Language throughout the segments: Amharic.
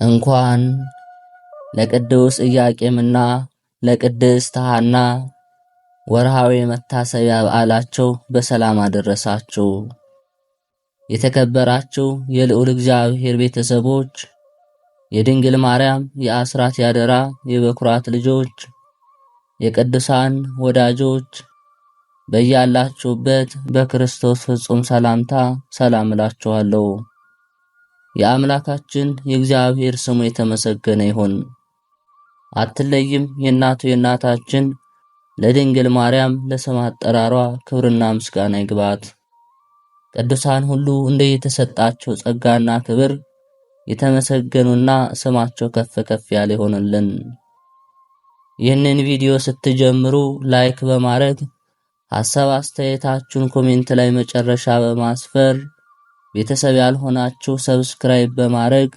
እንኳን ለቅዱስ ኢያቄምና ለቅድስት ሐና ወርሃዊ መታሰቢያ በዓላቸው በሰላም አደረሳችሁ። የተከበራችሁ የልዑል እግዚአብሔር ቤተሰቦች፣ የድንግል ማርያም የአስራት ያደራ የበኩራት ልጆች፣ የቅዱሳን ወዳጆች በያላችሁበት በክርስቶስ ፍጹም ሰላምታ ሰላም እላችኋለሁ። የአምላካችን የእግዚአብሔር ስሙ የተመሰገነ ይሁን። አትለይም የእናቱ የእናታችን ለድንግል ማርያም ለስም አጠራሯ ክብርና ምስጋና ይግባት። ቅዱሳን ሁሉ እንደየተሰጣቸው ጸጋና ክብር የተመሰገኑና ስማቸው ከፍ ከፍ ያለ ይሆንልን። ይህንን ቪዲዮ ስትጀምሩ ላይክ በማድረግ ሐሳብ አስተያየታችሁን ኮሜንት ላይ መጨረሻ በማስፈር ቤተሰብ ያልሆናችሁ ሰብስክራይብ በማድረግ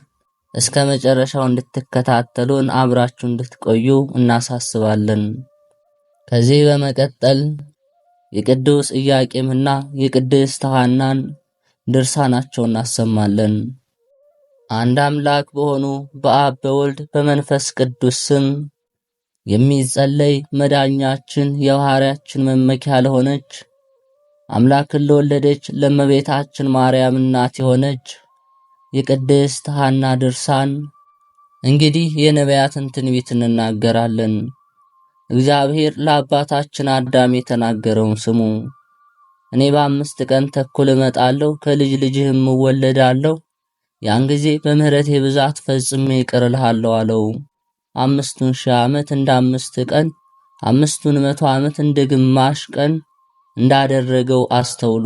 እስከ መጨረሻው እንድትከታተሉን አብራችሁ እንድትቆዩ እናሳስባለን። ከዚህ በመቀጠል የቅዱስ ኢያቄምና የቅድስት ሐናን ድርሳናቸውን እናሰማለን። አንድ አምላክ በሆኑ በአብ በወልድ በመንፈስ ቅዱስ ስም የሚጸለይ መዳኛችን የባህሪያችን መመኪያ ለሆነች አምላክን ለወለደች ለእመቤታችን ማርያም እናት የሆነች የቅድስት ሐና ድርሳን። እንግዲህ የነቢያትን ትንቢት እንናገራለን። እግዚአብሔር ለአባታችን አዳም የተናገረውን ስሙ። እኔ በ5 ቀን ተኩል እመጣለሁ፣ ከልጅ ልጅህም እወለዳለሁ፣ ያን ጊዜ በምሕረቴ ብዛት ፈጽሜ ይቅር እልሃለሁ አለው። 5000 ዓመት እንደ 5 ቀን፣ 500 ዓመት እንደ ግማሽ ቀን እንዳደረገው አስተውሉ።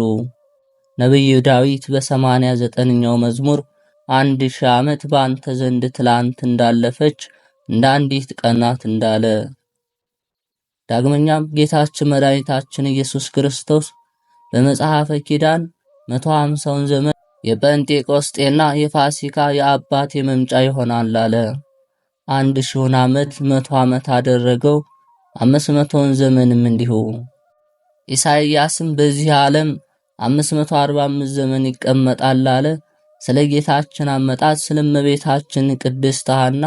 ነቢዩ ዳዊት በ89ኛው መዝሙር 1000 ዓመት በአንተ ዘንድ ትላንት እንዳለፈች እንደ አንዲት ቀናት እንዳለ። ዳግመኛም ጌታችን መድኃኒታችን ኢየሱስ ክርስቶስ በመጽሐፈ ኪዳን 150ውን ዘመን የጴንጤቆስጤና የፋሲካ የአባቴ መምጫ ይሆናል አለ። 1000 ዓመት 100 ዓመት አደረገው፣ 500ውን ዘመንም እንዲሁ። ኢሳይያስም በዚህ ዓለም 545 ዘመን ይቀመጣል አለ። ስለ ጌታችን አመጣጥ ስለ እመቤታችን ቅድስት ሐና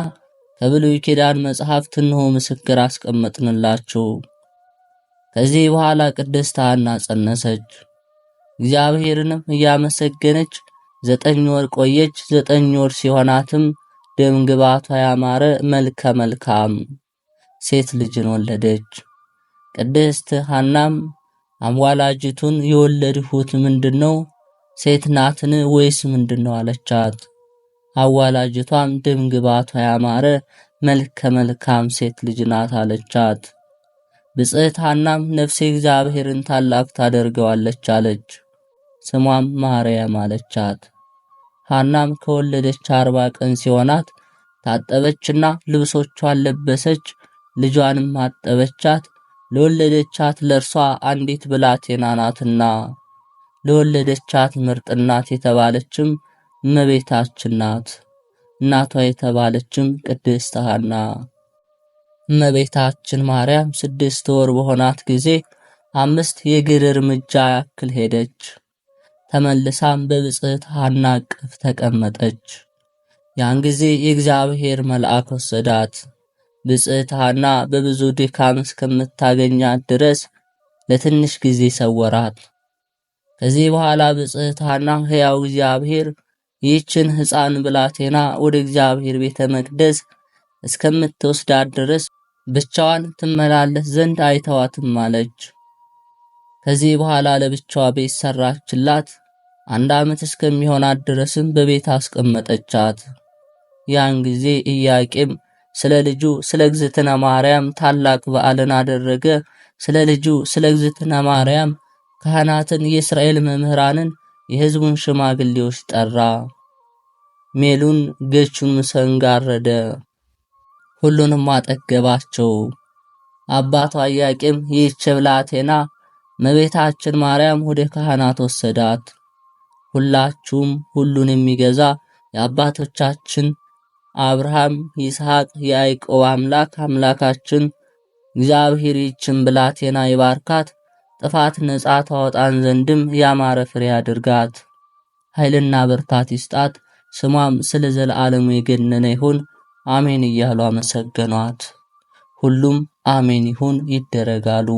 ከብሉይ ኪዳን መጽሐፍት እነሆ ምስክር አስቀመጥንላችሁ። ከዚህ በኋላ ቅድስት ሐና ጸነሰች። እግዚአብሔርንም እያመሰገነች 9 ወር ቆየች። 9 ወር ሲሆናትም ደም ግባቷ ያማረ መልከ መልካም ሴት ልጅን ወለደች። ቅድስት ሐናም አምዋላጅቱን የወለድሁት ምንድነው? ሴት ናትን ወይስ ምንድነው አለቻት። አዋላጅቷም ደም ግባቷ ያማረ መልከ መልካም ሴት ልጅ ናት አለቻት። ብጽዕት ሐናም ነፍሴ እግዚአብሔርን ታላቅ ታደርገዋለች አለች። ስሟም ማርያም አለቻት። ሐናም ከወለደች 40 ቀን ሲሆናት ታጠበችና ልብሶቿን ለበሰች፣ ልጇንም አጠበቻት። ለወለደቻት ለእርሷ አንዲት ብላቴና ናትና ለወለደቻት ምርጥ እናት የተባለችም እመቤታችን ናት። እናቷ የተባለችም ቅድስት ሐና። እመቤታችን ማርያም 6 ወር በሆናት ጊዜ 5 የእግር እርምጃ ያክል ሄደች። ተመልሳም በብጽዕት ሐና እቅፍ ተቀመጠች። ያን ጊዜ የእግዚአብሔር መልአክ ወሰዳት። ብጽዕት ሐና በብዙ ድካም እስከምታገኛት ድረስ ለትንሽ ጊዜ ሰወራት። ከዚህ በኋላ ብጽዕት ሐና ሕያው እግዚአብሔር ይህችን ሕፃን ብላቴና ወደ እግዚአብሔር ቤተ መቅደስ እስከምትወስዳት ድረስ ብቻዋን ትመላለስ ዘንድ አይተዋትም አለች። ከዚህ በኋላ ለብቻዋ ቤት ሰራችላት። 1 ዓመት እስከሚሆናት ድረስም በቤት አስቀመጠቻት። ያን ጊዜ ኢያቄም ስለ ልጁ ስለ እግዝእትነ ማርያም ታላቅ በዓልን አደረገ። ስለ ልጁ ስለ እግዝእትነ ማርያም ካህናትን፣ የእስራኤል መምህራንን፣ የሕዝቡን ሽማግሌዎች ጠራ። ሜሉን ገቹን ሰንጋረደ፣ ሁሉንም አጠገባቸው። አባቷ ኢያቄም ይህች ብላቴና እመቤታችን ማርያም ወደ ካህናት ወሰዳት። ሁላችሁም ሁሉን የሚገዛ የአባቶቻችን አብርሃም፣ ይስሐቅ፣ ያዕቆብ አምላክ አምላካችን እግዚአብሔር ይህችን ብላቴና ይባርካት፣ ጥፋት ነጻ ታወጣን ዘንድም ያማረ ፍሬ አድርጋት፣ ኃይልና ብርታት ይስጣት፣ ስሟም ስለ ዘለዓለሙ የገነነ ይሁን አሜን እያሉ አመሰገኗት። ሁሉም አሜን ይሁን ይደረጋሉ።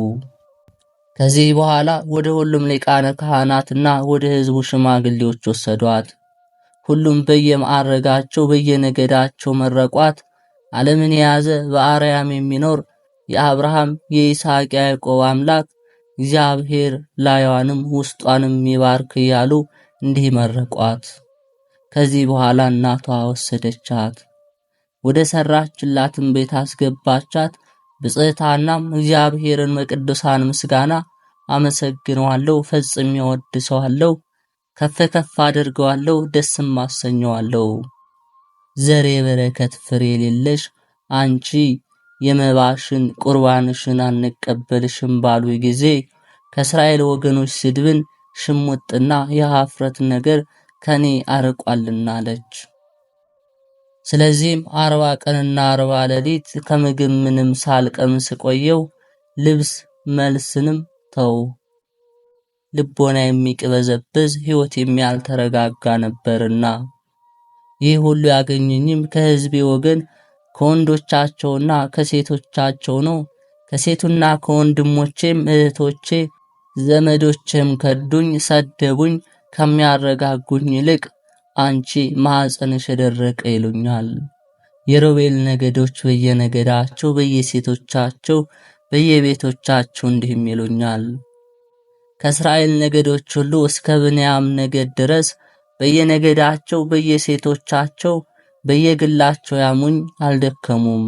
ከዚህ በኋላ ወደ ሁሉም ሊቃነ ካህናትና ወደ ሕዝቡ ሽማግሌዎች ወሰዷት። ሁሉም በየማዕረጋቸው በየነገዳቸው መረቋት። ዓለምን የያዘ በአርያም የሚኖር የአብርሃም የይስሐቅ የያዕቆብ አምላክ እግዚአብሔር ላይዋንም ውስጧንም ይባርክ እያሉ እንዲህ መረቋት። ከዚህ በኋላ እናቷ ወሰደቻት፣ ወደ ሰራችላትም ቤት አስገባቻት። ብጽዕት ሐናም እግዚአብሔርን በቅዱሳን ምስጋና አመሰግነዋለሁ፣ ፈጽሜ እወድሰዋለሁ፣ ከፍ ከፍ አድርገዋለሁ፣ ደስም አሰኘዋለሁ። ዘር የበረከት ፍሬ የሌለሽ አንቺ የመባሽን ቁርባንሽን አንቀበልሽም ባሉ ጊዜ ከእስራኤል ወገኖች ስድብን ሽሙጥና የኀፍረት ነገር ከኔ አርቋልና አለች። ስለዚህም 40 ቀንና 40 ሌሊት ከምግብ ምንም ሳልቀምስ ቆየው። ልብስ መልስንም ተው። ልቦና የሚቅበዘበዝ ሕይወት የሚያልተረጋጋ ነበርና ይህ ሁሉ ያገኘኝም ከሕዝቤ ወገን ከወንዶቻቸውና ከሴቶቻቸው ነው። ከሴቱና ከወንድሞቼም እህቶቼ ዘመዶቼም ከዱኝ፣ ሰደቡኝ። ከሚያረጋጉኝ ይልቅ አንቺ ማኅፀንሽ የደረቀ ይሉኛል። የሮቤል ነገዶች በየነገዳቸው በየሴቶቻቸው በየቤቶቻቸው እንዲህም ይሉኛል። ከእስራኤል ነገዶች ሁሉ እስከ ብንያም ነገድ ድረስ በየነገዳቸው በየሴቶቻቸው በየግላቸው ያሙኝ አልደከሙም።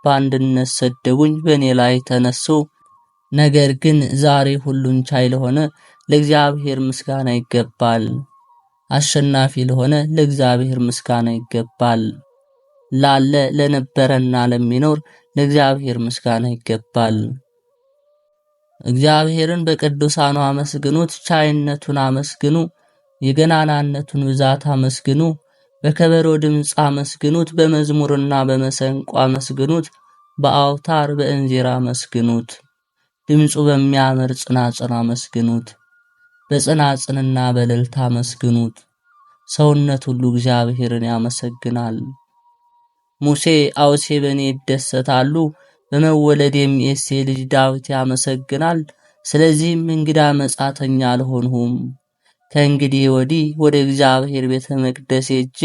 በአንድነት ሰደቡኝ፣ በእኔ ላይ ተነሱ። ነገር ግን ዛሬ ሁሉን ቻይ ለሆነ ለእግዚአብሔር ምስጋና ይገባል። አሸናፊ ለሆነ ለእግዚአብሔር ምስጋና ይገባል። ላለ ለነበረና ለሚኖር ለእግዚአብሔር ምስጋና ይገባል። እግዚአብሔርን በቅዱሳኑ አመስግኑት፣ ቻይነቱን አመስግኑ፣ የገናናነቱን ብዛት አመስግኑ፣ በከበሮ ድምፅ አመስግኑት፣ በመዝሙርና በመሰንቆ አመስግኑት፣ በአውታር በእንዚራ አመስግኑት፣ ድምፁ በሚያምር ጽናጽን አመስግኑት፣ በጽናጽንና በእልልታ አመስግኑት። ሰውነት ሁሉ እግዚአብሔርን ያመሰግናል። ሙሴ አውሴ በእኔ ይደሰታሉ፣ በመወለዴም የእሴይ ልጅ ዳዊት ያመሰግናል። ስለዚህም እንግዳ መጻተኛ አልሆንሁም። ከእንግዲህ ወዲህ ወደ እግዚአብሔር ቤተ መቅደስ ሄጄ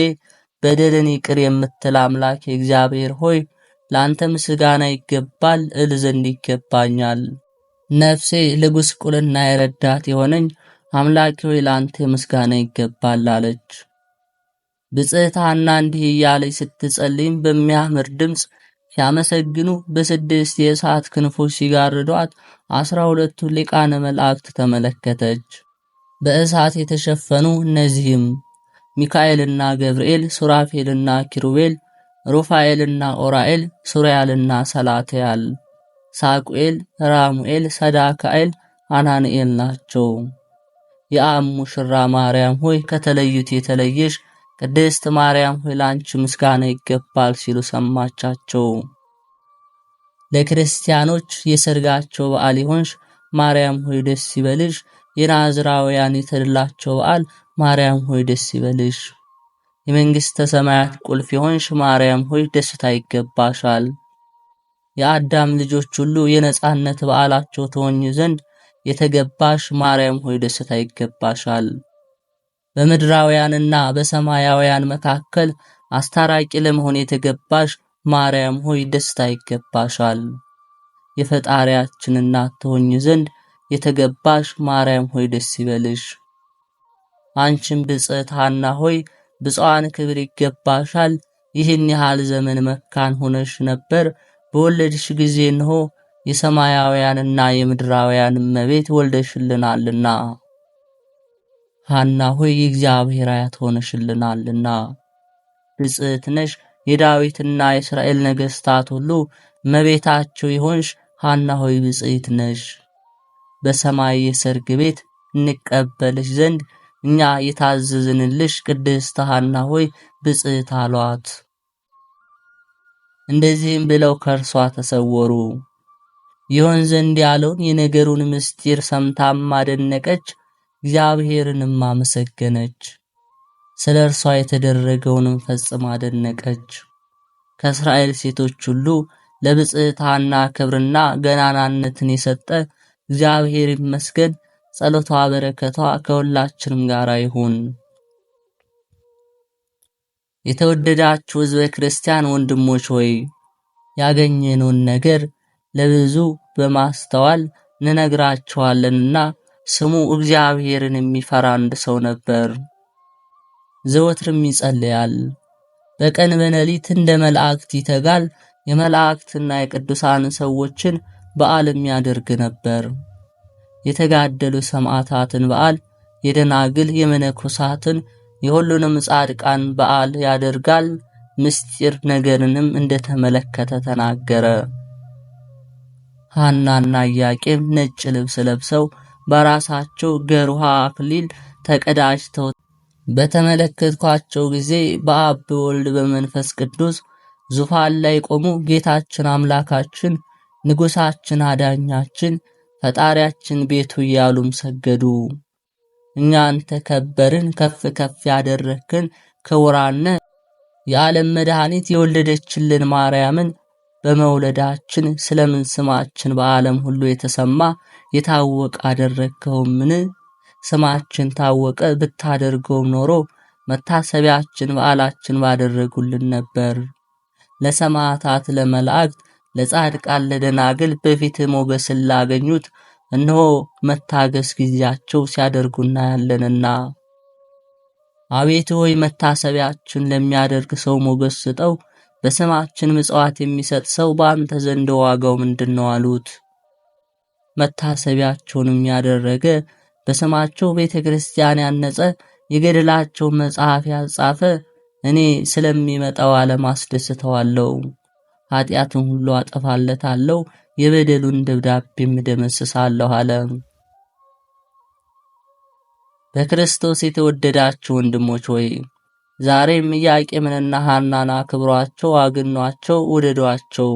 በደልን ይቅር የምትል አምላክ እግዚአብሔር ሆይ ለአንተ ምስጋና ይገባል እል ዘንድ ይገባኛል። ነፍሴ ለጉስቁልና የረዳት የሆነኝ አምላኬ ሆይ ለአንተ ምስጋና ይገባል አለች። ብጽዕት ሐና እንዲህ እያለች ስትጸልይም በሚያምር ድምፅ ሲያመሰግኑ በስድስት የእሳት ክንፎች ሲጋርዷት 12ቱ ሊቃነ መላእክት ተመለከተች። በእሳት የተሸፈኑ እነዚህም ሚካኤልና ገብርኤል፣ ሱራፌልና ኪሩቤል፣ ሩፋኤልና ኦራኤል፣ ሱሪያልና ሰላትያል፣ ሳቁኤል፣ ራሙኤል፣ ሰዳካኤል፣ አናንኤል ናቸው። የአብ ሙሽራ ማርያም ሆይ ከተለዩት የተለየሽ ቅድስት ማርያም ሆይ ላንቺ ምስጋና ይገባል ሲሉ ሰማቻቸው። ለክርስቲያኖች የሰርጋቸው በዓል ይሆንሽ ማርያም ሆይ ደስ ይበልሽ። የናዝራውያን የተድላቸው በዓል ማርያም ሆይ ደስ ይበልሽ። የመንግሥተ ሰማያት ቁልፍ ይሆንሽ ማርያም ሆይ ደስታ ይገባሻል። የአዳም ልጆች ሁሉ የነጻነት በዓላቸው ትሆኚ ዘንድ የተገባሽ ማርያም ሆይ ደስታ ይገባሻል። በምድራውያንና በሰማያውያን መካከል አስታራቂ ለመሆን የተገባሽ ማርያም ሆይ ደስታ ይገባሻል። የፈጣሪያችን እናት ትሆኚ ዘንድ የተገባሽ ማርያም ሆይ ደስ ይበልሽ። አንቺም ብጽዕት ሐና ሆይ ብፁዓን ክብር ይገባሻል። ይህን ያህል ዘመን መካን ሆነሽ ነበር፣ በወለድሽ ጊዜ እንሆ የሰማያውያንና የምድራውያን እመቤት ወልደሽልናልና። ሐና ሆይ የእግዚአብሔር አያት ሆነሽልናልና። ብጽዕት ነሽ፣ የዳዊትና የእስራኤል ነገሥታት ሁሉ እመቤታቸው ይሆንሽ ሐና ሆይ ብጽዕት ነሽ። በሰማይ የሰርግ ቤት እንቀበልሽ ዘንድ እኛ የታዘዝንልሽ ቅድስት ሐና ሆይ ብጽዕት አሏት። እንደዚህም ብለው ከእርሷ ተሰወሩ። ይሆን ዘንድ ያለውን የነገሩን ምስጢር ሰምታም አደነቀች፣ እግዚአብሔርንም አመሰገነች። ስለ እርሷ የተደረገውንም ፈጽማ አደነቀች። ከእስራኤል ሴቶች ሁሉ ለብጽዕት ሐና ክብርና ገናናነትን የሰጠ እግዚአብሔር ይመስገን። ጸሎቷ በረከቷ ከሁላችንም ጋር ይሁን። የተወደዳችሁ ሕዝበ ክርስቲያን ወንድሞች ሆይ ያገኘነውን ነገር ለብዙ በማስተዋል እንነግራችኋለንና ስሙ እግዚአብሔርን የሚፈራ አንድ ሰው ነበር። ዘወትርም ይጸልያል። በቀን በሌሊት እንደ መላእክት ይተጋል። የመላእክትና የቅዱሳን ሰዎችን በዓል ያደርግ ነበር። የተጋደሉ ሰማዕታትን በዓል፣ የደናግል የመነኮሳትን፣ የሁሉንም ጻድቃን በዓል ያደርጋል። ምስጢር ነገርንም እንደተመለከተ ተናገረ። ሐናና ኢያቄም ነጭ ልብስ ለብሰው በራሳቸው ገሩሃ አክሊል ተቀዳጅተው በተመለከትኳቸው ጊዜ በአብ በወልድ በመንፈስ ቅዱስ ዙፋን ላይ ቆሙ። ጌታችን አምላካችን ንጉሳችን አዳኛችን ፈጣሪያችን ቤቱ እያሉም ሰገዱ። እኛን ተከበርን ከፍ ከፍ ያደረክን ክቡራነ የዓለም መድኃኒት የወለደችልን ማርያምን በመውለዳችን ስለምን ስማችን በዓለም ሁሉ የተሰማ የታወቀ አደረግከውምን? ስማችን ታወቀ ብታደርገውም ኖሮ መታሰቢያችን በዓላችን ባደረጉልን ነበር። ለሰማዕታት ለመላእክት ለጻድቃን ለደናግል በፊት ሞገስን ላገኙት እነሆ መታገስ ጊዜያቸው ሲያደርጉ እናያለንና አቤቱ ሆይ መታሰቢያችን ለሚያደርግ ሰው ሞገስ ስጠው። በስማችን ምጽዋት የሚሰጥ ሰው በአንተ ዘንድ ዋጋው ምንድነው አሉት። መታሰቢያቸውንም ያደረገ በስማቸው ቤተክርስቲያን ያነጸ የገድላቸው መጽሐፍ ያጻፈ እኔ ስለሚመጣው ዓለም አስደስተዋለሁ፣ ኃጢአቱን ሁሉ አጠፋለታለሁ፣ የበደሉን ደብዳቤም እደመስሳለሁ አለ። በክርስቶስ የተወደዳችሁ ወንድሞች ሆይ ዛሬም ኢያቄምንና ሐናን አክብሯቸው፣ አግኗቸው፣ ውደዷቸው።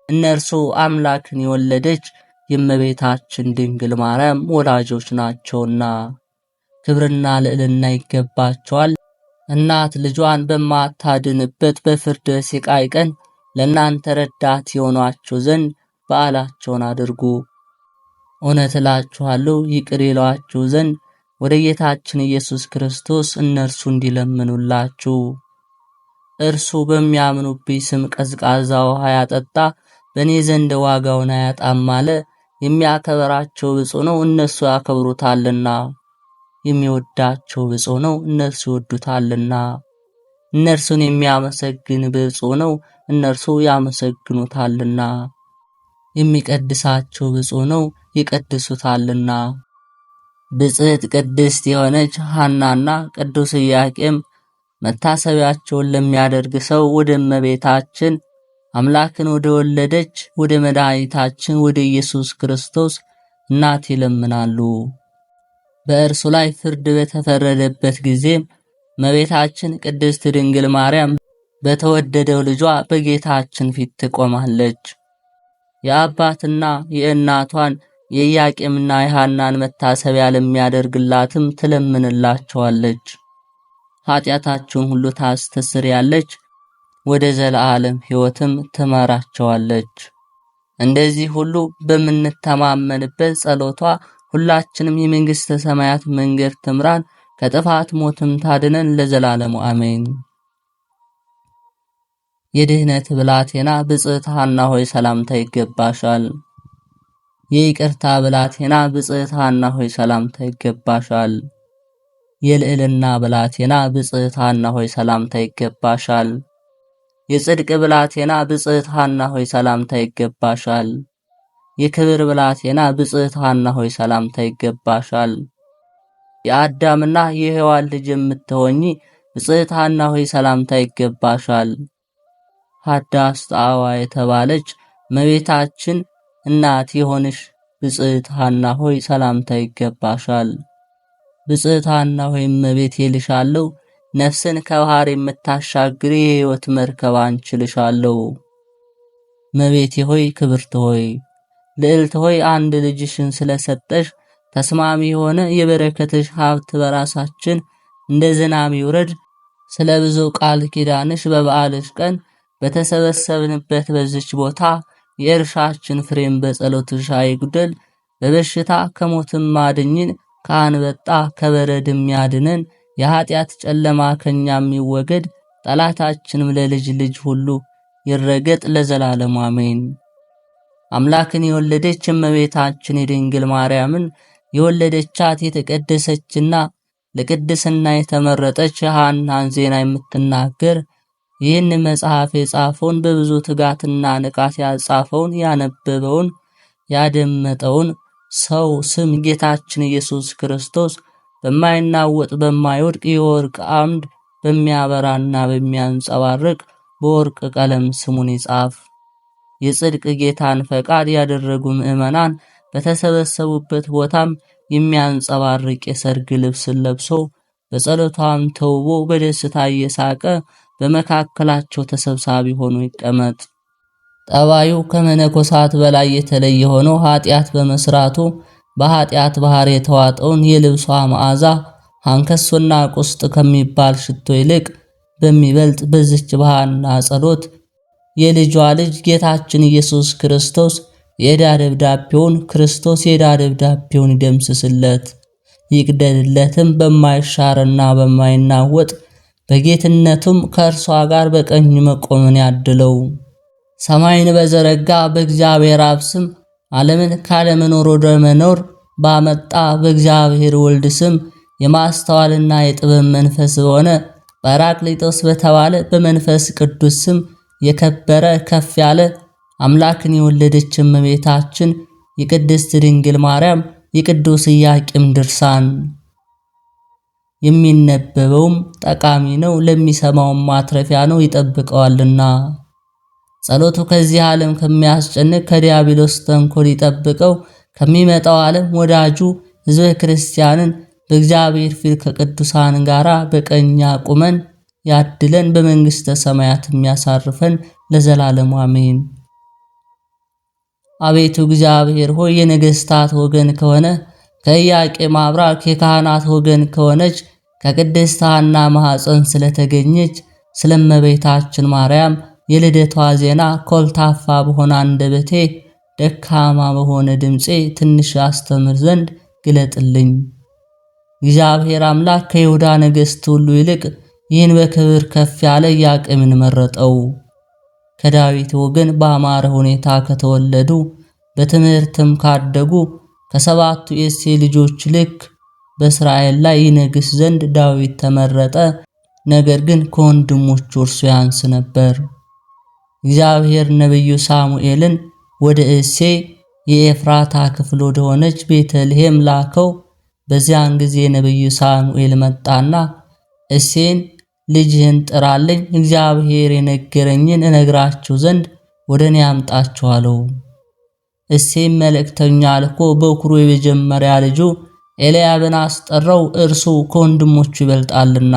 እነርሱ አምላክን የወለደች የእመቤታችን ድንግል ማርያም ወላጆች ናቸውና ክብርና ልዕልና ይገባቸዋል። እናት ልጇን በማታድንበት በፍርድ ሲቃይ ቀን ለእናንተ ረዳት የሆኗቸው ዘንድ በዓላቸውን አድርጉ። እውነት እላችኋለሁ ይቅር ይሏችሁ ዘንድ ወደ ጌታችን ኢየሱስ ክርስቶስ እነርሱ እንዲለምኑላችሁ። እርሱ በሚያምኑብኝ ስም ቀዝቃዛ ውሃ ያጠጣ በእኔ ዘንድ ዋጋውን አያጣም አለ። የሚያከብራቸው ብፁዕ ነው፣ እነሱ ያከብሩታልና። የሚወዳቸው ብፁዕ ነው፣ እነርሱ ይወዱታልና። እነርሱን የሚያመሰግን ብፁዕ ነው፣ እነርሱ ያመሰግኑታልና። የሚቀድሳቸው ብፁዕ ነው፣ ይቀድሱታልና። ብጽዕት ቅድስት የሆነች ሐናና ቅዱስ ኢያቄም መታሰቢያቸውን ለሚያደርግ ሰው ወደ እመቤታችን አምላክን ወደ ወለደች ወደ መድኃኒታችን ወደ ኢየሱስ ክርስቶስ እናት ይለምናሉ። በእርሱ ላይ ፍርድ በተፈረደበት ጊዜም እመቤታችን ቅድስት ድንግል ማርያም በተወደደው ልጇ በጌታችን ፊት ትቆማለች። የአባትና የእናቷን የኢያቄምና የሐናን መታሰቢያ ለሚያደርግላትም ትለምንላቸዋለች። ኃጢአታቸውን ሁሉ ታስተሰርያለች፣ ወደ ዘላለም ሕይወትም ትመራቸዋለች። እንደዚህ ሁሉ በምንተማመንበት ጸሎቷ ሁላችንም የመንግሥተ ሰማያት መንገድ ትምራን፣ ከጥፋት ሞትም ታድነን ለዘላለሙ አሜን። የድህነት ብላቴና ብጽዕት ሐና ሆይ ሰላምታ ይገባሻል። የይቅርታ ብላቴና ብጽዕት ሐና ሆይ ሰላምታ ይገባሻል። የልዕልና ብላቴና ብጽዕት ሐና ሆይ ሰላምታ ይገባሻል። የጽድቅ ብላቴና ብጽዕት ሐና ሆይ ሰላምታ ይገባሻል። የክብር ብላቴና ብጽዕት ሐና ሆይ ሰላምታ ይገባሻል። የአዳምና የሔዋን ልጅ የምትሆኚ ብጽዕት ሐና ሆይ ሰላምታ ይገባሻል። ሀዳስ ጣዋ የተባለች እመቤታችን እናት የሆንሽ ብጽዕት ሐና ሆይ ሰላምታ ይገባሻል። ብጽዕት ሐና ሆይ እመቤቴ ልሻለሁ፣ ነፍስን ከባህር የምታሻግሪ የሕይወት መርከብ አንቺ ልሻለሁ። እመቤቴ ሆይ ክብርት ሆይ ልዕልት ሆይ አንድ ልጅሽን ስለሰጠሽ ተስማሚ የሆነ የበረከትሽ ሀብት በራሳችን እንደ ዝናብ ይውረድ። ስለ ብዙ ቃል ኪዳንሽ በበዓልሽ ቀን በተሰበሰብንበት በዚች ቦታ የእርሻችን ፍሬም በጸሎትሽ አይጉደል። በበሽታ ከሞትም አድኝን፣ ከአንበጣ ከበረድም ያድነን። የኃጢአት ጨለማ ከኛም ይወገድ፣ ጠላታችንም ለልጅ ልጅ ሁሉ ይረገጥ ለዘላለሙ አሜን። አምላክን የወለደች እመቤታችን የድንግል ማርያምን የወለደቻት የተቀደሰችና ለቅድስና የተመረጠች የሐናን ዜና የምትናገር ይህን መጽሐፍ የጻፈውን በብዙ ትጋትና ንቃት ያጻፈውን ያነበበውን ያደመጠውን ሰው ስም ጌታችን ኢየሱስ ክርስቶስ በማይናወጥ በማይወድቅ የወርቅ አምድ በሚያበራና በሚያንጸባርቅ በወርቅ ቀለም ስሙን ይጻፍ። የጽድቅ ጌታን ፈቃድ ያደረጉ ምዕመናን በተሰበሰቡበት ቦታም የሚያንጸባርቅ የሰርግ ልብስን ለብሶ በጸሎቷም ተውቦ በደስታ እየሳቀ በመካከላቸው ተሰብሳቢ ሆኖ ይቀመጥ። ጠባዩ ከመነኮሳት በላይ የተለየ ሆኖ ኃጢአት በመስራቱ በኃጢአት ባህር የተዋጠውን የልብሷ መዓዛ አንከሶና ቁስጥ ከሚባል ሽቶ ይልቅ በሚበልጥ በዚች በሐና ጸሎት የልጇ ልጅ ጌታችን ኢየሱስ ክርስቶስ የዕዳ ደብዳቤውን ይደምስስለት ይቅደድለትም። በማይሻርና በማይናወጥ በጌትነቱም ከእርሷ ጋር በቀኝ መቆምን ያድለው። ሰማይን በዘረጋ በእግዚአብሔር አብ ስም ዓለምን ካለመኖር ወደ መኖር ባመጣ በእግዚአብሔር ወልድ ስም የማስተዋልና የጥበብ መንፈስ በሆነ ጰራቅሊጦስ በተባለ በመንፈስ ቅዱስ ስም የከበረ ከፍ ያለ አምላክን የወለደች እመቤታችን የቅድስት ድንግል ማርያም የቅዱስ ኢያቄም ድርሳን የሚነበበውም ጠቃሚ ነው፣ ለሚሰማውም ማትረፊያ ነው፣ ይጠብቀዋልና። ጸሎቱ ከዚህ ዓለም ከሚያስጨንቅ ከዲያብሎስ ተንኮል ይጠብቀው፣ ከሚመጣው ዓለም ወዳጁ ሕዝበ ክርስቲያንን በእግዚአብሔር ፊት ከቅዱሳን ጋራ በቀኝ አቁመን ያድለን፣ በመንግስተ ሰማያት የሚያሳርፈን ለዘላለሙ አሜን። አቤቱ እግዚአብሔር ሆይ የነገስታት ወገን ከሆነ ከኢያቄም አብራክ የካህናት ወገን ከሆነች ከቅድስት ሐና ማኅፀን ስለተገኘች ስለእመቤታችን ማርያም የልደቷ ዜና ኮልታፋ በሆነ አንደበቴ ደካማ በሆነ ድምፄ ትንሽ አስተምር ዘንድ ግለጥልኝ። እግዚአብሔር አምላክ ከይሁዳ ነገሥት ሁሉ ይልቅ ይህን በክብር ከፍ ያለ ኢያቄምን መረጠው። ከዳዊት ወገን በአማረ ሁኔታ ከተወለዱ በትምህርትም ካደጉ ከሰባቱ የእሴይ ልጆች ልክ በእስራኤል ላይ ይነግስ ዘንድ ዳዊት ተመረጠ። ነገር ግን ከወንድሞቹ እርሱ ያንስ ነበር። እግዚአብሔር ነቢዩ ሳሙኤልን ወደ እሴይ የኤፍራታ ክፍል ወደሆነች ቤተልሔም ላከው። በዚያን ጊዜ ነቢዩ ሳሙኤል መጣና እሴይን ልጅህን ጥራልኝ፣ እግዚአብሔር የነገረኝን እነግራችሁ ዘንድ ወደ እኔ አምጣችሁ አለው። እሴይም መልእክተኛ ልኮ በኩሩ የመጀመሪያ ልጁ ኤልያብን አስጠራው፣ እርሱ ከወንድሞቹ ይበልጣልና።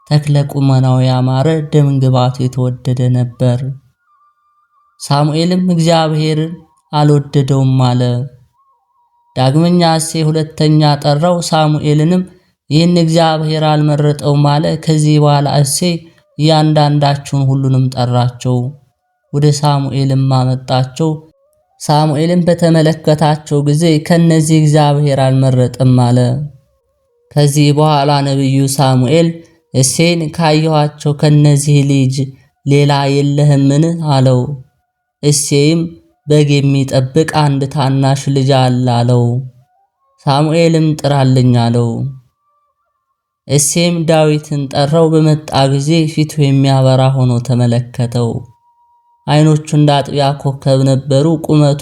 ተክለ ቁመናው ያማረ ደምግባቱ የተወደደ ነበር። ሳሙኤልም እግዚአብሔርን አልወደደውም አለ። ዳግመኛ እሴይ ሁለተኛ ጠራው፣ ሳሙኤልንም ይህን እግዚአብሔር አልመረጠውም አለ። ከዚህ በኋላ እሴይ እያንዳንዳቸውን ሁሉንም ጠራቸው፣ ወደ ሳሙኤልም አመጣቸው። ሳሙኤልም በተመለከታቸው ጊዜ ከነዚህ እግዚአብሔር አልመረጠም አለ። ከዚህ በኋላ ነቢዩ ሳሙኤል እሴይን ካየኋቸው ከነዚህ ልጅ ሌላ የለህምን አለው። እሴይም በግ የሚጠብቅ አንድ ታናሽ ልጅ አለ አለው። ሳሙኤልም ጥራልኝ አለው። እሴይም ዳዊትን ጠራው። በመጣ ጊዜ ፊቱ የሚያበራ ሆኖ ተመለከተው። ዓይኖቹ እንደ አጥቢያ ኮከብ ነበሩ። ቁመቱ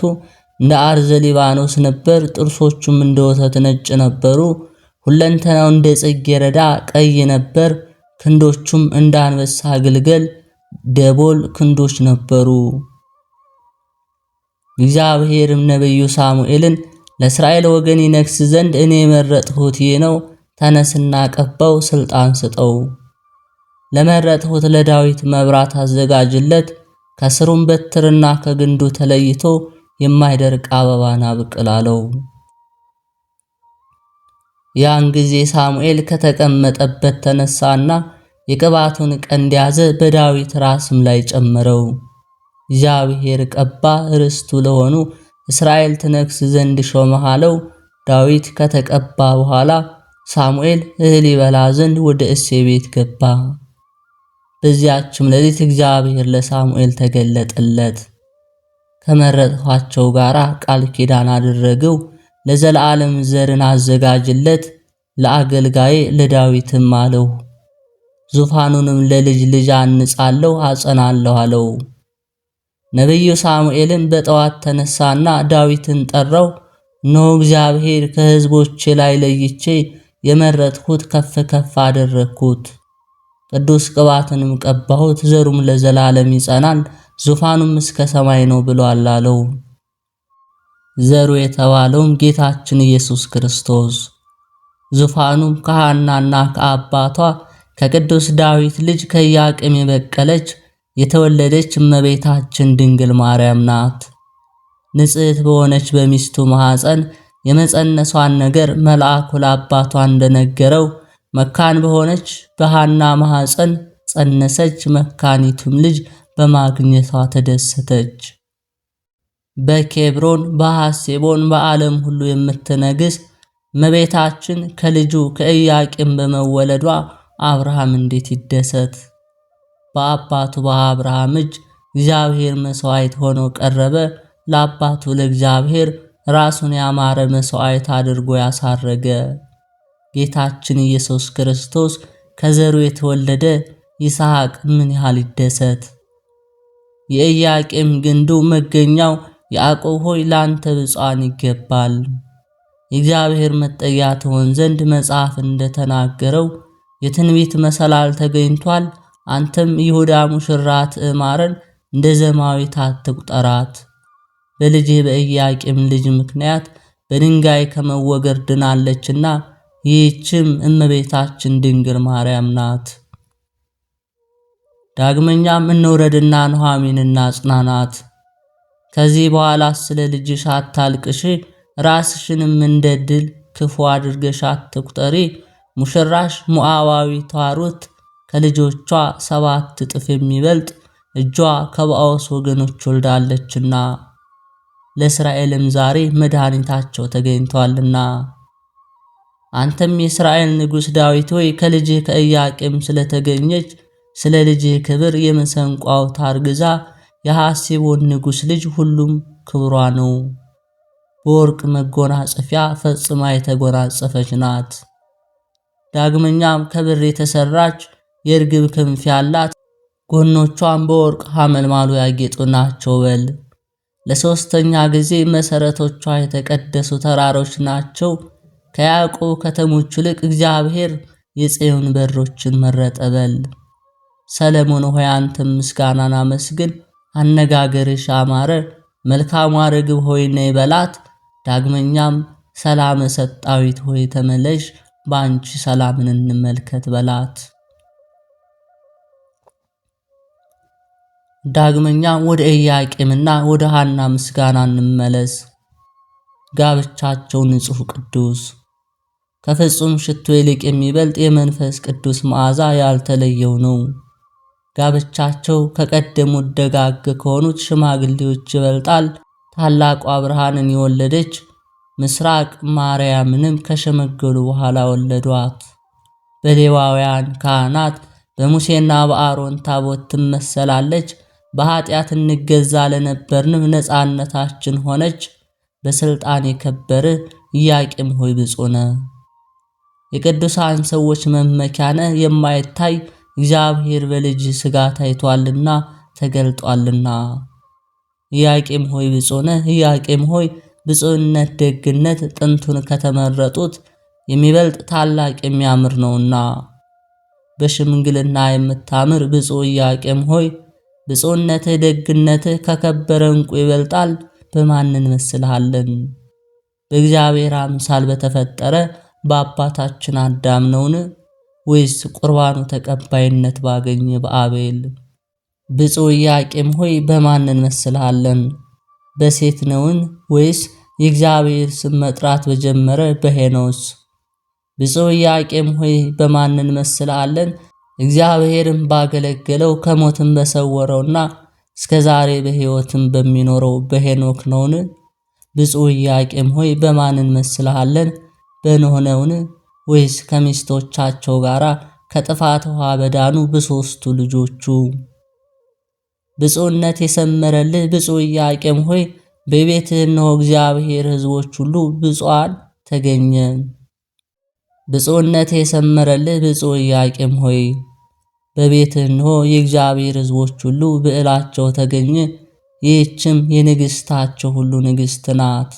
እንደ አርዘ ሊባኖስ ነበር። ጥርሶቹም እንደ ወተት ነጭ ነበሩ። ሁለንተናው እንደ ጽጌረዳ ቀይ ነበር። ክንዶቹም እንደ አንበሳ ግልገል ደቦል ክንዶች ነበሩ። እግዚአብሔርም ነቢዩ ሳሙኤልን ለእስራኤል ወገን ይነግስ ዘንድ እኔ የመረጥሁት ይህ ነው፣ ተነስና ቀባው፣ ስልጣን ስጠው። ለመረጥሁት ለዳዊት መብራት አዘጋጅለት፣ ከስሩም በትርና ከግንዱ ተለይቶ የማይደርቅ አበባን አብቅል አለው። ያን ጊዜ ሳሙኤል ከተቀመጠበት ተነሳና የቅባቱን ቀንድ ያዘ፣ በዳዊት ራስም ላይ ጨመረው። እግዚአብሔር ቀባ፣ ርስቱ ለሆኑ እስራኤል ትነግስ ዘንድ ሾመህ አለው። ዳዊት ከተቀባ በኋላ ሳሙኤል እህል ይበላ ዘንድ ወደ እሴይ ቤት ገባ። በዚያችም ሌሊት እግዚአብሔር ለሳሙኤል ተገለጠለት። ከመረጥኋቸው ጋር ቃል ኪዳን አደረገው፣ ለዘላለም ዘርን አዘጋጅለት ለአገልጋዬ ለዳዊትም አለው። ዙፋኑንም ለልጅ ልጅ አንጻለሁ አጸናለሁ አለው። ነቢዩ ሳሙኤልም በጠዋት ተነሳና ዳዊትን ጠራው። እነሆ እግዚአብሔር ከሕዝቦቼ ላይ ለይቼ የመረጥኩት ከፍ ከፍ አደረግኩት፣ ቅዱስ ቅባትንም ቀባሁት፣ ዘሩም ለዘላለም ይጸናል፣ ዙፋኑም እስከ ሰማይ ነው ብሏል አለው። ዘሩ የተባለውም ጌታችን ኢየሱስ ክርስቶስ፣ ዙፋኑም ከሐናና ከአባቷ ከቅዱስ ዳዊት ልጅ ከኢያቄም የበቀለች የተወለደች እመቤታችን ድንግል ማርያም ናት። ንጽሕት በሆነች በሚስቱ ማኅፀን የመጸነሷን ነገር መልአኩ ለአባቷ እንደነገረው መካን በሆነች በሐና ማኅፀን ጸነሰች። መካኒቱም ልጅ በማግኘቷ ተደሰተች። በኬብሮን በሐሴቦን በዓለም ሁሉ የምትነግስ እመቤታችን ከልጁ ከኢያቄም በመወለዷ አብርሃም እንዴት ይደሰት! በአባቱ በአብርሃም እጅ እግዚአብሔር መሥዋዕት ሆኖ ቀረበ። ለአባቱ ለእግዚአብሔር ራሱን ያማረ መሥዋዕት አድርጎ ያሳረገ ጌታችን ኢየሱስ ክርስቶስ ከዘሩ የተወለደ ይስሐቅ ምን ያህል ይደሰት! የኢያቄም ግንዱ መገኛው ያዕቆብ ሆይ ላንተ ብፁዓን ይገባል። የእግዚአብሔር መጠጊያ ትሆን ዘንድ መጽሐፍ እንደተናገረው የትንቢት መሰላል ተገኝቷል። አንተም ይሁዳ ሙሽራ ትዕማርን እንደ ዘማዊት አትቁጠራት። በልጅህ በኢያቄም ልጅ ምክንያት በድንጋይ ከመወገር ድናለችና ይህችም እመቤታችን ድንግል ማርያም ናት። ዳግመኛም እንውረድና ኑኃሚንን እናጽናናት። ከዚህ በኋላ ስለ ልጅሽ አታልቅሽ፣ ራስሽንም እንደ ድል ክፉ አድርገሽ አትቁጠሪ። ሙሽራሽ ሞዓባዊቷ ሩት ከልጆቿ 7 እጥፍ የሚበልጥ እጇ ከበኦስ ወገኖች ወልዳለችና ለእስራኤልም ዛሬ መድኃኒታቸው ተገኝቷልና። አንተም የእስራኤል ንጉሥ ዳዊት ሆይ ከልጅህ ከኢያቄም ስለተገኘች ስለ ልጅህ ክብር የመሰንቆ አውታር ግዛ። የሐሴቦን ንጉሥ ልጅ ሁሉም ክብሯ ነው። በወርቅ መጎናጸፊያ ፈጽማ የተጎናጸፈች ናት። ዳግመኛም ከብር የተሰራች የርግብ ክንፍ ያላት ጎኖቿም በወርቅ ሐመልማሉ ያጌጡ ናቸው በል። ለሶስተኛ ጊዜ መሰረቶቿ የተቀደሱ ተራሮች ናቸው። ከያዕቆብ ከተሞች ይልቅ እግዚአብሔር የጽዮን በሮችን መረጠ በል። ሰለሞን ሆይ አንተም ምስጋናን አመስግን፣ አነጋገርሽ አማረ። መልካሟ ርግብ ሆይ ነይ በላት። ዳግመኛም ሰላም ሰጣዊት ሆይ ተመለሽ፣ በአንቺ ሰላምን እንመልከት በላት። ዳግመኛም ወደ ኢያቄምና ወደ ሐና ምስጋና እንመለስ። ጋብቻቸው ንጹሕ ቅዱስ፣ ከፍጹም ሽቶ ይልቅ የሚበልጥ የመንፈስ ቅዱስ መዓዛ ያልተለየው ነው። ጋብቻቸው ከቀደሙት ደጋግ ከሆኑት ሽማግሌዎች ይበልጣል። ታላቋ ብርሃንን የወለደች ምስራቅ ማርያምንም ከሸመገሉ በኋላ ወለዷት። በሌዋውያን ካህናት በሙሴና በአሮን ታቦት ትመሰላለች። በኃጢአት እንገዛ ለነበርንም ነፃነታችን ሆነች። በስልጣን የከበረ ኢያቄም ሆይ ብፁዕ ነህ። የቅዱሳን ሰዎች መመኪያ ነህ። የማይታይ እግዚአብሔር በልጅ ሥጋ ታይቷልና ተገልጧልና። ኢያቄም ሆይ ብፁዕ ነህ። ኢያቄም ሆይ ብፁዕነት ደግነት ጥንቱን ከተመረጡት የሚበልጥ ታላቅ የሚያምር ነውና። በሽምግልና የምታምር ብፁዕ ኢያቄም ሆይ ብፁዕነትህ ደግነትህ ከከበረ ዕንቁ ይበልጣል። በማን እንመስልሃለን? በእግዚአብሔር አምሳል በተፈጠረ በአባታችን አዳም ነውን? ወይስ ቁርባኑ ተቀባይነት ባገኘ በአቤል? ብፁዕ ኢያቄም ሆይ በማን እንመስልሃለን? በሴት ነውን? ወይስ የእግዚአብሔር ስም መጥራት በጀመረ በሄኖስ? ብፁዕ ኢያቄም ሆይ በማን እንመስልሃለን? እግዚአብሔርን ባገለገለው ከሞትም በሰወረውና እስከ ዛሬ በሕይወትም በሚኖረው በሄኖክ ነውን? ብፁዕ ኢያቄም ሆይ በማን እንመስልሃለን? በኖኅ ነውን? ወይስ ከሚስቶቻቸው ጋር ከጥፋት ውሃ በዳኑ በሦስቱ ልጆቹ? ብፁዕነት የሰመረልህ ብፁዕ ኢያቄም ሆይ በቤትህ እነሆ እግዚአብሔር ሕዝቦች ሁሉ ብፁዓን ተገኘ። ብፁዕነት የሰመረልህ ብፁዕ ኢያቄም ሆይ በቤትህ እነሆ የእግዚአብሔር ሕዝቦች ሁሉ ብዕላቸው ተገኘ። ይህችም የንግሥታቸው ሁሉ ንግሥት ናት።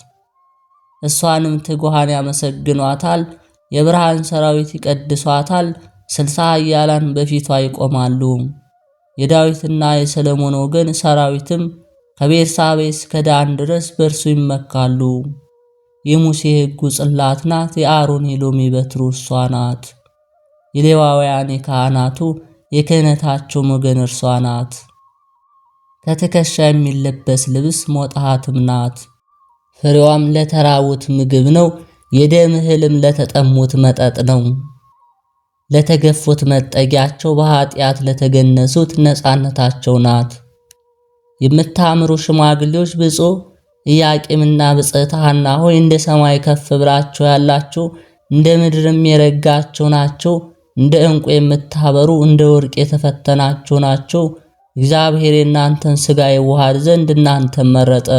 እሷንም ትጉሃን ያመሰግኗታል፣ የብርሃን ሰራዊት ይቀድሷታል። 60 ኃያላን በፊቷ ይቆማሉ። የዳዊትና የሰለሞን ወገን ሰራዊትም ከቤርሳቤ እስከ ዳን ድረስ በእርሱ ይመካሉ። የሙሴ ሕጉ ጽላት ናት፣ የአሮን የሎሚ በትሩ እርሷ ናት። የሌዋውያን የካህናቱ የክህነታቸው ወገን እርሷ ናት። ከትከሻ የሚለበስ ልብስ ሞጣሃትም ናት። ፍሬዋም ለተራቡት ምግብ ነው፣ የደም እህልም ለተጠሙት መጠጥ ነው። ለተገፉት መጠጊያቸው፣ በኃጢአት ለተገነሱት ነፃነታቸው ናት። የምታምሩ ሽማግሌዎች ብፁዕ ኢያቄምና ብፅዕት ሐና ሆይ እንደ ሰማይ ከፍ ብላችሁ ያላችሁ እንደ ምድርም የረጋችሁ ናቸው። እንደ ዕንቁ የምታበሩ እንደ ወርቅ የተፈተናችሁ ናቸው። እግዚአብሔር የእናንተን ሥጋ ይዋሃድ ዘንድ እናንተን መረጠ።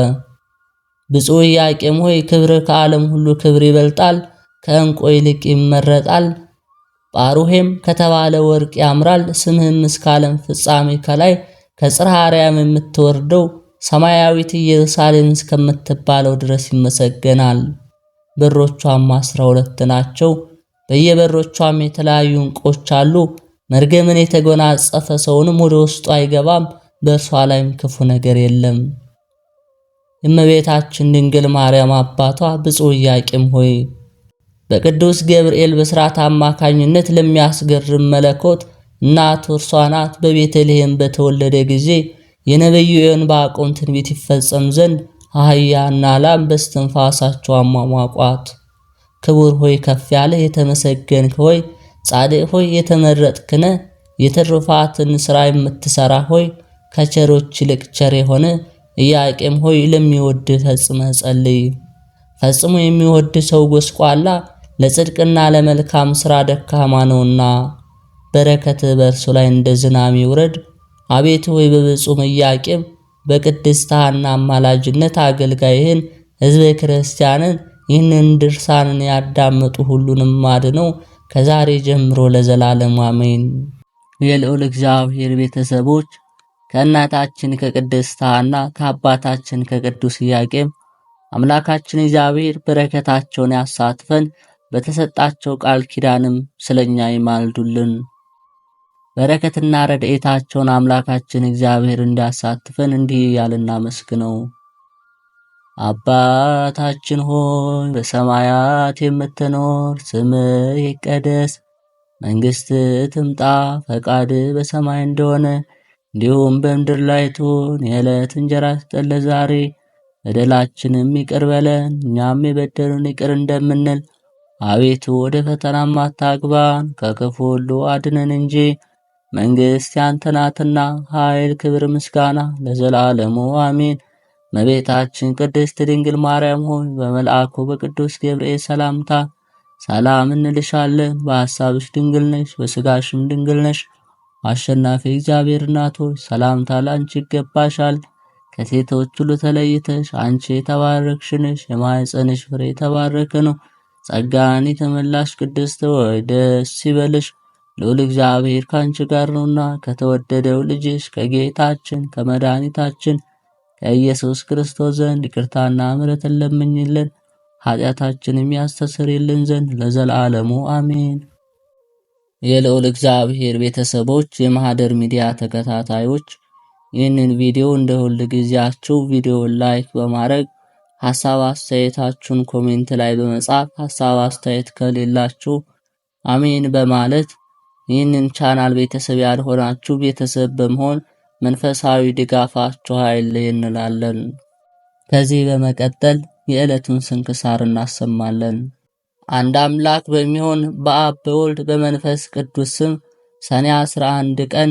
ብፁዕ ኢያቄም ሆይ ክብር ከዓለም ሁሉ ክብር ይበልጣል፣ ከዕንቁ ይልቅ ይመረጣል። ጳሩሄም ከተባለ ወርቅ ያምራል። ስምህም እስከ ዓለም ፍጻሜ ከላይ ከጽርሐ አርያም የምትወርደው ሰማያዊት ኢየሩሳሌም እስከምትባለው ድረስ ይመሰገናል። በሮቿም 12 ናቸው። በየበሮቿም የተለያዩ ዕንቆች አሉ። መርገምን የተጎናጸፈ ሰውንም ወደ ውስጡ አይገባም፣ በእርሷ ላይም ክፉ ነገር የለም። የእመቤታችን ድንግል ማርያም አባቷ ብፁዕ ኢያቄም ሆይ በቅዱስ ገብርኤል ብስራት አማካኝነት ለሚያስገርም መለኮት እናቱ እርሷ ናት። በቤተልሔም በተወለደ ጊዜ የነቢዩ የዕንባቆም ትንቢት ይፈጸም ዘንድ አህያና ላም በስትንፋሳቸው አሟሟቋት። ክቡር ሆይ ከፍ ያለ የተመሰገንክ ሆይ ጻድቅ ሆይ የተመረጥክነ የትሩፋትን ሥራ የምትሠራ ሆይ ከቸሮች ይልቅ ቸር የሆነ ኢያቄም ሆይ ለሚወድ ፈጽመህ ጸልይ። ፈጽሞ የሚወድ ሰው ጎስቋላ ለጽድቅና ለመልካም ሥራ ደካማ ነውና በረከትህ በእርሱ ላይ እንደ ዝናብ ይውረድ። አቤቱ ሆይ በብፁዕ ኢያቄም በቅድስት ሐና አማላጅነት አገልጋይህን ሕዝበ ክርስቲያንን ይህንን ድርሳንን ያዳመጡ ሁሉንም አድነው ከዛሬ ጀምሮ ለዘላለም አሜን። የልዑል እግዚአብሔር ቤተሰቦች ከእናታችን ከቅድስት ሐና ከአባታችን ከቅዱስ ኢያቄም አምላካችን እግዚአብሔር በረከታቸውን ያሳትፈን፣ በተሰጣቸው ቃል ኪዳንም ስለኛ ይማልዱልን። በረከትና ረድኤታቸውን አምላካችን እግዚአብሔር እንዲያሳትፈን እንዲህ እያልን እናመስግነው። አባታችን ሆይ በሰማያት የምትኖር፣ ስምህ ይቀደስ፣ መንግሥትህ ትምጣ፣ ፈቃድህ በሰማይ እንደሆነ እንዲሁም በምድር ላይ ትሁን። የዕለት እንጀራችንን ስጠን ዛሬ፣ በደላችንም ይቅር በለን እኛም የበደሉንን ይቅር እንደምንል፣ አቤቱ ወደ ፈተናም አታግባን ከክፉ ሁሉ አድነን እንጂ መንግሥት ያንተ ናትና፣ ኃይል፣ ክብር፣ ምስጋና ለዘላለሙ አሜን። እመቤታችን ቅድስት ድንግል ማርያም ሆይ በመልአኩ በቅዱስ ገብርኤል ሰላምታ ሰላም እንልሻለን። በሐሳብሽ ድንግል ነሽ፣ በሥጋሽም ድንግል ነሽ። አሸናፊ እግዚአብሔር እናት ሆይ ሰላምታ ላንቺ ይገባሻል። ከሴቶች ሁሉ ተለይተሽ አንቺ የተባረክሽ ነሽ፣ የማኅፀንሽ ፍሬ የተባረከ ነው። ጸጋን የተመላሽ ቅድስት ሆይ ደስ ይበልሽ፣ ልዑል እግዚአብሔር ካንቺ ጋር ነውና ከተወደደው ልጅሽ ከጌታችን ከመድኃኒታችን ከኢየሱስ ክርስቶስ ዘንድ ይቅርታና ምሕረትን ለምኝልን ኃጢአታችንን የሚያስተሰርይልን ዘንድ ለዘላለሙ አሜን። የልዑል እግዚአብሔር ቤተሰቦች፣ የማህደር ሚዲያ ተከታታዮች ይህንን ቪዲዮ እንደ ሁል ጊዜያችሁ ቪዲዮውን ላይክ በማድረግ ሐሳብ አስተያየታችሁን ኮሜንት ላይ በመጻፍ ሐሳብ አስተያየት ከሌላችሁ አሜን በማለት ይህንን ቻናል ቤተሰብ ያልሆናችሁ ቤተሰብ በመሆን መንፈሳዊ ድጋፋችሁ አይለየን እንላለን። ከዚህ በመቀጠል የዕለቱን ስንክሳር እናሰማለን። አንድ አምላክ በሚሆን በአብ በወልድ በመንፈስ ቅዱስ ስም ሰኔ 11 ቀን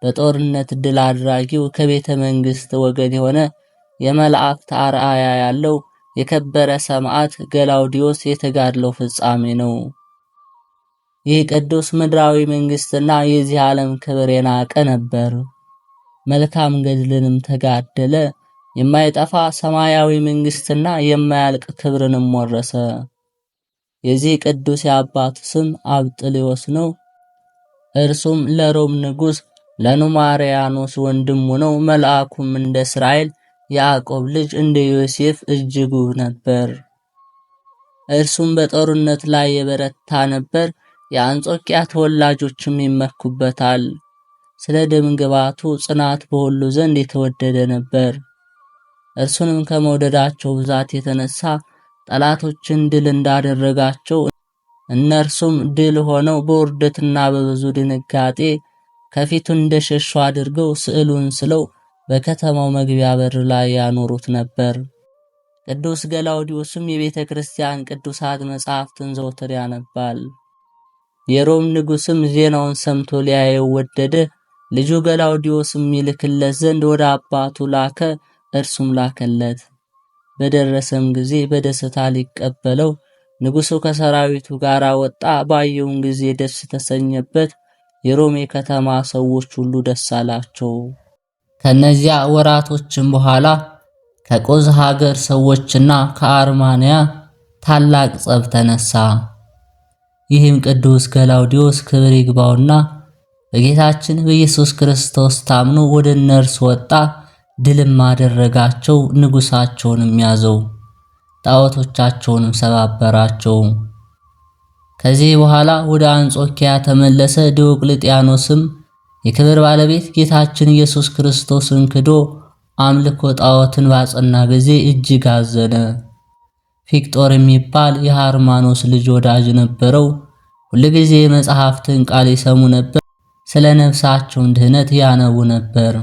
በጦርነት ድል አድራጊው ከቤተ መንግሥት ወገን የሆነ የመላእክት አርአያ ያለው የከበረ ሰማዕት ገላውዲዮስ የተጋድለው ፍጻሜ ነው። ይህ ቅዱስ ምድራዊ መንግሥትና የዚህ ዓለም ክብር የናቀ ነበር። መልካም ገድልንም ተጋደለ። የማይጠፋ ሰማያዊ መንግሥትና የማያልቅ ክብርንም ወረሰ። የዚህ ቅዱስ የአባቱ ስም አብጥልዮስ ነው። እርሱም ለሮም ንጉሥ ለኑማሪያኖስ ወንድሙ ነው። መልአኩም እንደ እስራኤል ያዕቆብ ልጅ እንደ ዮሴፍ እጅግ ውብ ነበር። እርሱም በጦርነት ላይ የበረታ ነበር። የአንጾኪያ ተወላጆችም ይመኩበታል። ስለ ደም ግባቱ ጽናት በሁሉ ዘንድ የተወደደ ነበር። እርሱንም ከመውደዳቸው ብዛት የተነሳ ጠላቶችን ድል እንዳደረጋቸው እነርሱም ድል ሆነው በውርደትና በብዙ ድንጋጤ ከፊቱ እንደሸሹ አድርገው ስዕሉን ስለው በከተማው መግቢያ በር ላይ ያኖሩት ነበር። ቅዱስ ገላውዲዮስም የቤተ ክርስቲያን ቅዱሳት መጻሕፍትን ዘወትር ያነባል። የሮም ንጉሥም ዜናውን ሰምቶ ሊያየው ወደደ። ልጁ ገላውዲዮስም ይልክለት ዘንድ ወደ አባቱ ላከ። እርሱም ላከለት። በደረሰም ጊዜ በደስታ ሊቀበለው ንጉሡ ከሰራዊቱ ጋር ወጣ። ባየውን ጊዜ ደስ ተሰኘበት። የሮም ከተማ ሰዎች ሁሉ ደስ አላቸው። ከነዚያ ወራቶችም በኋላ ከቆዝ ሀገር ሰዎችና ከአርማንያ ታላቅ ጸብ ተነሳ። ይህም ቅዱስ ገላውዲዮስ ክብር ይግባውና በጌታችን በኢየሱስ ክርስቶስ ታምኖ ወደ እነርሱ ወጣ። ድልም አደረጋቸው። ንጉሳቸውንም ያዘው፣ ጣዖቶቻቸውንም ሰባበራቸው። ከዚህ በኋላ ወደ አንጾኪያ ተመለሰ። ዲዮቅልጥያኖስም የክብር ባለቤት ጌታችን ኢየሱስ ክርስቶስን ክዶ አምልኮ ጣዖትን ባጸና ጊዜ እጅግ አዘነ። ፊቅጦር የሚባል የሃርማኖስ ልጅ ወዳጅ ነበረው። ሁልጊዜ የመጽሐፍትን ቃል ይሰሙ ነበር። ስለ ነፍሳቸው ድህነት ያነቡ ነበር።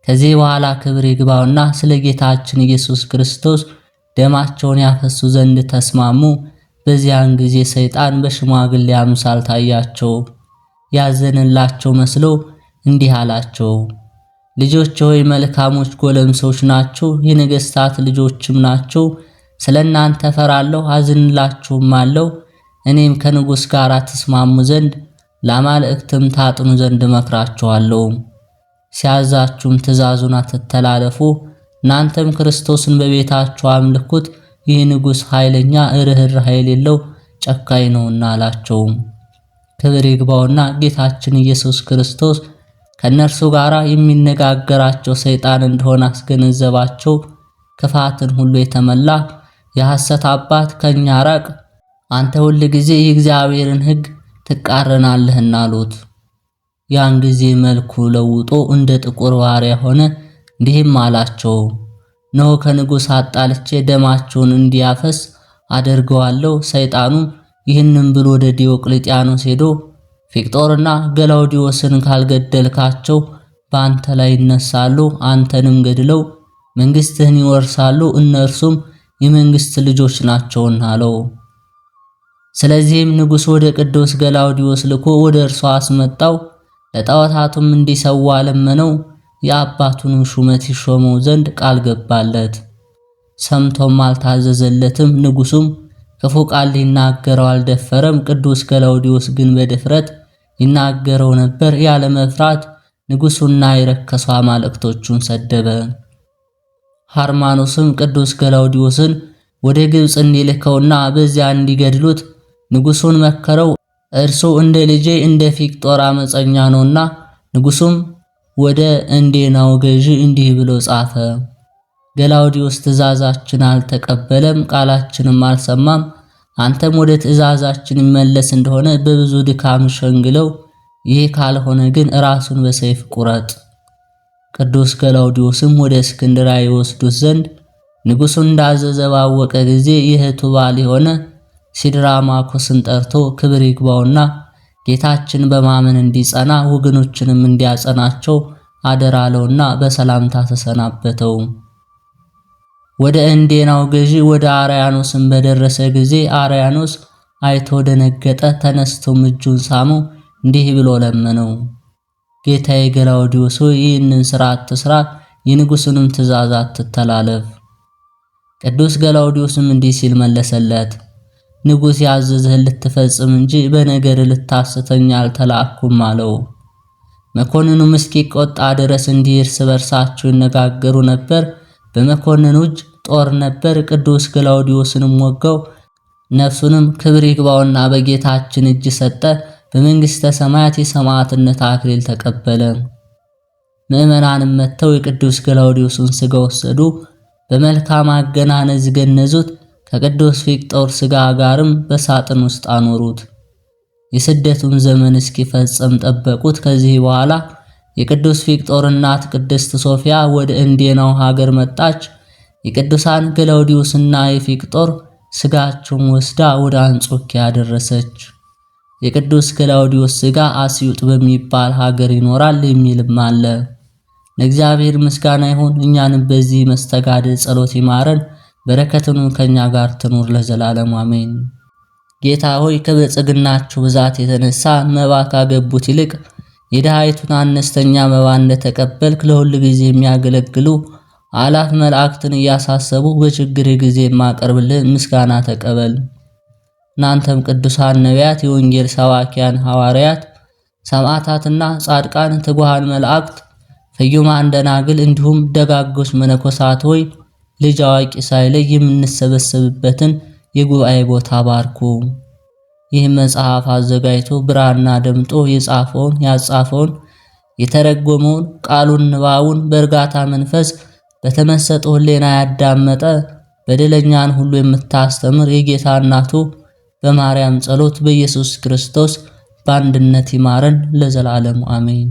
ከዚህ በኋላ ክብር ይግባውና ስለ ጌታችን ኢየሱስ ክርስቶስ ደማቸውን ያፈሱ ዘንድ ተስማሙ። በዚያን ጊዜ ሰይጣን በሽማግሌ አምሳል ታያቸው። ያዘንላቸው መስሎ እንዲህ አላቸው፣ ልጆች ሆይ መልካሞች ጎለምሶች ናችሁ፣ የነገሥታት ልጆችም ናችሁ። ስለ እናንተ ፈራለሁ፣ አዝንላችሁም አለው። እኔም ከንጉሥ ጋር ተስማሙ ዘንድ ለአማልክትም ታጥኑ ዘንድ መክራችኋለሁ። ሲያዛችሁም ትእዛዙን አትተላለፉ። እናንተም ክርስቶስን በቤታችሁ አምልኩት። ይህ ንጉሥ ኃይለኛ ርኅራኄ የሌለው ጨካኝ ነውና አላቸው። ክብር ይግባውና ጌታችን ኢየሱስ ክርስቶስ ከእነርሱ ጋር የሚነጋገራቸው ሰይጣን እንደሆነ አስገነዘባቸው። ክፋትን ሁሉ የተመላ የሐሰት አባት ከኛ ራቅ፣ አንተ ሁል ጊዜ የእግዚአብሔርን ሕግ ትቃረናለህና አሉት። ያን ጊዜ መልኩ ለውጦ እንደ ጥቁር ባሪያ ሆነ። እንዲህም አላቸው፣ እነሆ ከንጉሥ አጣልቼ ደማቸውን እንዲያፈስ አደርገዋለሁ። ሰይጣኑም ይህንን ብሎ ወደ ዲዮቅልጥያኖስ ሄዶ ፊቅጦርና ገላውዲዮስን ካልገደልካቸው በአንተ ላይ ይነሳሉ፣ አንተንም ገድለው መንግሥትህን ይወርሳሉ፣ እነርሱም የመንግሥት ልጆች ናቸውና አለው። ስለዚህም ንጉሥ ወደ ቅዱስ ገላውዲዮስ ልኮ ወደ እርሱ አስመጣው። ለጣዖታቱም እንዲሰዋ ለመነው። የአባቱንም ሹመት ይሾመው ዘንድ ቃል ገባለት። ሰምቶም አልታዘዘለትም። ንጉሡም ክፉ ቃል ሊናገረው አልደፈረም። ቅዱስ ገላውዲዮስ ግን በድፍረት ይናገረው ነበር። ያለ መፍራት ንጉሡና የረከሱ አማልክቶቹን ሰደበ። ሃርማኖስም ቅዱስ ገላውዲዮስን ወደ ግብጽ እንዲልከውና በዚያ እንዲገድሉት ንጉሡን መከረው። እርሱ እንደ ልጄ እንደ ፊቅጦር አመፀኛ ነውና። ንጉሡም ወደ እንዴናው ገዢ እንዲህ ብሎ ጻፈ፣ ገላውዲዮስ ትእዛዛችን አልተቀበለም፣ ቃላችንም አልሰማም። አንተም ወደ ትእዛዛችን ይመለስ እንደሆነ በብዙ ድካም ሸንግለው፣ ይህ ካልሆነ ግን ራሱን በሰይፍ ቁረጥ። ቅዱስ ገላውዲዮስም ወደ እስክንድርያ ይወስዱት ዘንድ ንጉሡ እንዳዘዘ ባወቀ ጊዜ የእህቱ ባል የሆነ ሲድራማኮስን ጠርቶ ክብር ይግባውና ጌታችን በማመን እንዲጸና ወገኖችንም እንዲያጸናቸው አደራለውና በሰላምታ ተሰናበተው። ወደ እንዴናው ገዢ ወደ አርያኖስም በደረሰ ጊዜ አርያኖስ አይቶ ደነገጠ። ተነስቶም እጁን ሳመው፣ እንዲህ ብሎ ለመነው፣ ጌታዬ ገላውዲዮስ ሆይ ይህንን ሥራ አትስራ፣ የንጉሥንም ትእዛዝ አትተላለፍ። ቅዱስ ገላውዲዮስም እንዲህ ሲል መለሰለት፣ ንጉሥ ያዘዘህን ልትፈጽም እንጂ በነገር ልታስተኛ አልተላኩም አለው። መኮንኑም እስኪቆጣ ድረስ እንዲህ እርስ በርሳቸው ይነጋገሩ ነበር። በመኮንኑ እጅ ጦር ነበር። ቅዱስ ገላውዲዮስንም ወጋው። ነፍሱንም ክብር ይግባውና በጌታችን እጅ ሰጠ። በመንግሥተ ሰማያት የሰማዕትነት አክሊል ተቀበለ። ምዕመናንም መጥተው የቅዱስ ገላውዲዮስን ሥጋ ወሰዱ። በመልካም አገናነዝ ገነዙት። ከቅዱስ ፊቅጦር ሥጋ ጋርም በሳጥን ውስጥ አኖሩት። የስደቱን ዘመን እስኪፈጸም ጠበቁት። ከዚህ በኋላ የቅዱስ ፊቅጦር እናት ቅድስት ሶፊያ ወደ እንዴናው ሀገር መጣች። የቅዱሳን ገላውዲዮስና የፊቅጦር ሥጋቸውን ወስዳ ወደ አንጾኪያ ደረሰች። የቅዱስ ገላውዲዮስ ሥጋ አስዩጥ በሚባል ሀገር ይኖራል የሚልም አለ። ለእግዚአብሔር ምስጋና ይሁን። እኛንም በዚህ መስተጋድል ጸሎት ይማረን፣ በረከቱን ከኛ ጋር ትኑር ለዘላለሙ አሜን። ጌታ ሆይ ከብልጽግናቸው ብዛት የተነሳ መባ ካገቡት ይልቅ የድሃይቱን አነስተኛ መባ እንደተቀበልክ ለሁሉ ጊዜ የሚያገለግሉ አላፍ መላእክትን እያሳሰቡ በችግር ጊዜ የማቀርብልህ ምስጋና ተቀበል። እናንተም ቅዱሳን ነቢያት፣ የወንጌል ሰባኪያን ሐዋርያት፣ ሰማዕታትና ጻድቃን፣ ትጉሃን መላእክት፣ ፍዩማን ደናግል እንዲሁም ደጋጎች መነኮሳት ሆይ ልጅ አዋቂ ሳይለይ የምንሰበሰብበትን የጉባኤ ቦታ ባርኩ። ይህ መጽሐፍ አዘጋጅቶ ብራና ደምጦ የጻፈውን ያጻፈውን የተረጎመውን ቃሉን ንባቡን በእርጋታ መንፈስ በተመሰጠ ሕሊና ያዳመጠ በደለኛን ሁሉ የምታስተምር የጌታ እናቱ በማርያም ጸሎት በኢየሱስ ክርስቶስ በአንድነት ይማረን ለዘላለሙ አሜን።